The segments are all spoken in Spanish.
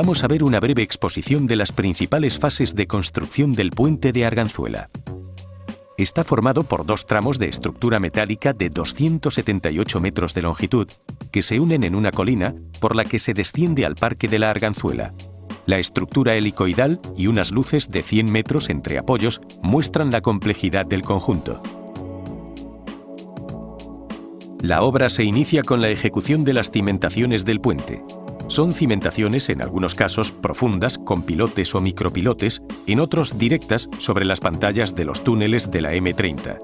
Vamos a ver una breve exposición de las principales fases de construcción del puente de Arganzuela. Está formado por dos tramos de estructura metálica de 278 metros de longitud que se unen en una colina por la que se desciende al Parque de la Arganzuela. La estructura helicoidal y unas luces de 100 metros entre apoyos muestran la complejidad del conjunto. La obra se inicia con la ejecución de las cimentaciones del puente. Son cimentaciones, en algunos casos, profundas, con pilotes o micropilotes, en otros directas sobre las pantallas de los túneles de la M30.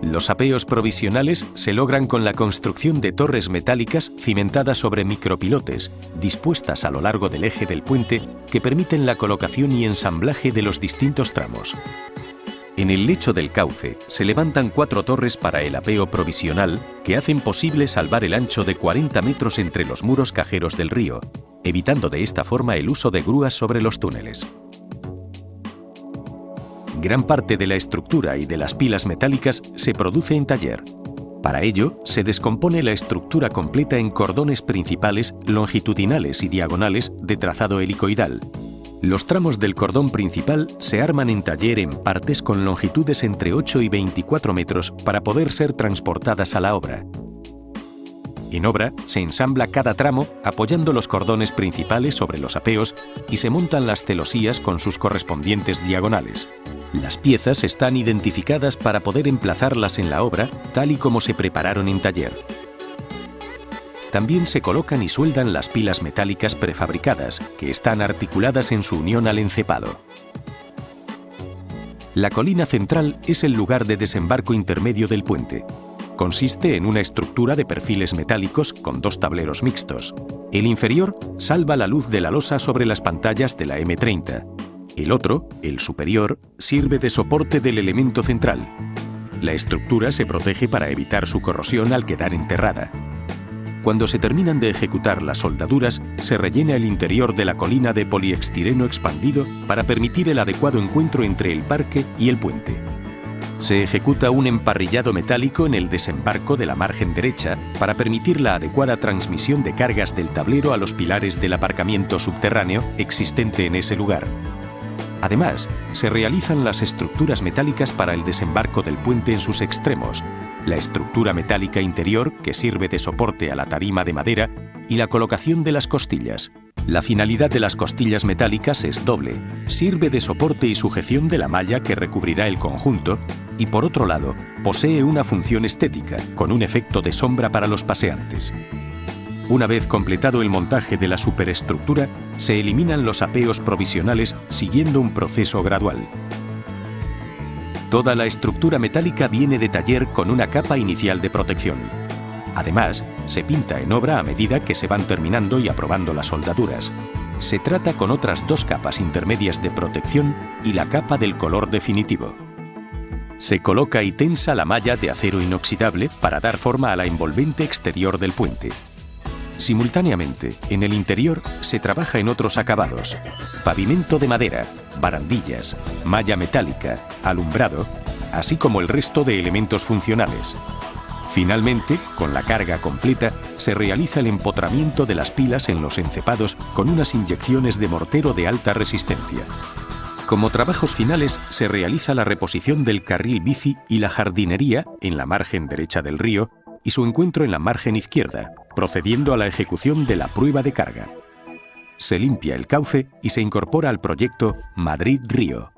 Los apeos provisionales se logran con la construcción de torres metálicas cimentadas sobre micropilotes, dispuestas a lo largo del eje del puente, que permiten la colocación y ensamblaje de los distintos tramos. En el lecho del cauce se levantan 4 torres para el apeo provisional que hacen posible salvar el ancho de 40 metros entre los muros cajeros del río, evitando de esta forma el uso de grúas sobre los túneles. Gran parte de la estructura y de las pilas metálicas se produce en taller. Para ello, se descompone la estructura completa en cordones principales, longitudinales y diagonales de trazado helicoidal. Los tramos del cordón principal se arman en taller en partes con longitudes entre 8 y 24 metros para poder ser transportadas a la obra. En obra se ensambla cada tramo apoyando los cordones principales sobre los apeos y se montan las celosías con sus correspondientes diagonales. Las piezas están identificadas para poder emplazarlas en la obra tal y como se prepararon en taller. También se colocan y sueldan las pilas metálicas prefabricadas, que están articuladas en su unión al encepado. La colina central es el lugar de desembarco intermedio del puente. Consiste en una estructura de perfiles metálicos con 2 tableros mixtos. El inferior salva la luz de la losa sobre las pantallas de la M30. El otro, el superior, sirve de soporte del elemento central. La estructura se protege para evitar su corrosión al quedar enterrada. Cuando se terminan de ejecutar las soldaduras, se rellena el interior de la colina de poliestireno expandido para permitir el adecuado encuentro entre el parque y el puente. Se ejecuta un emparrillado metálico en el desembarco de la margen derecha para permitir la adecuada transmisión de cargas del tablero a los pilares del aparcamiento subterráneo existente en ese lugar. Además, se realizan las estructuras metálicas para el desembarco del puente en sus extremos, la estructura metálica interior que sirve de soporte a la tarima de madera y la colocación de las costillas. La finalidad de las costillas metálicas es doble, sirve de soporte y sujeción de la malla que recubrirá el conjunto y, por otro lado, posee una función estética, con un efecto de sombra para los paseantes. Una vez completado el montaje de la superestructura, se eliminan los apeos provisionales siguiendo un proceso gradual. Toda la estructura metálica viene de taller con una capa inicial de protección. Además, se pinta en obra a medida que se van terminando y aprobando las soldaduras. Se trata con otras 2 capas intermedias de protección y la capa del color definitivo. Se coloca y tensa la malla de acero inoxidable para dar forma a la envolvente exterior del puente. Simultáneamente, en el interior se trabaja en otros acabados: pavimento de madera, barandillas, malla metálica, alumbrado, así como el resto de elementos funcionales. Finalmente, con la carga completa, se realiza el empotramiento de las pilas en los encepados con unas inyecciones de mortero de alta resistencia. Como trabajos finales, se realiza la reposición del carril bici y la jardinería en la margen derecha del río y su encuentro en la margen izquierda, procediendo a la ejecución de la prueba de carga. Se limpia el cauce y se incorpora al proyecto Madrid-Río.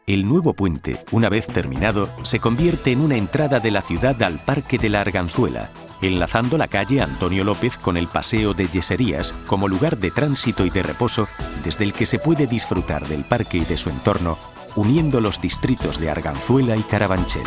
El nuevo puente, una vez terminado, se convierte en una entrada de la ciudad al Parque de la Arganzuela, enlazando la calle Antonio López con el Paseo de Yeserías como lugar de tránsito y de reposo desde el que se puede disfrutar del parque y de su entorno, uniendo los distritos de Arganzuela y Carabanchel.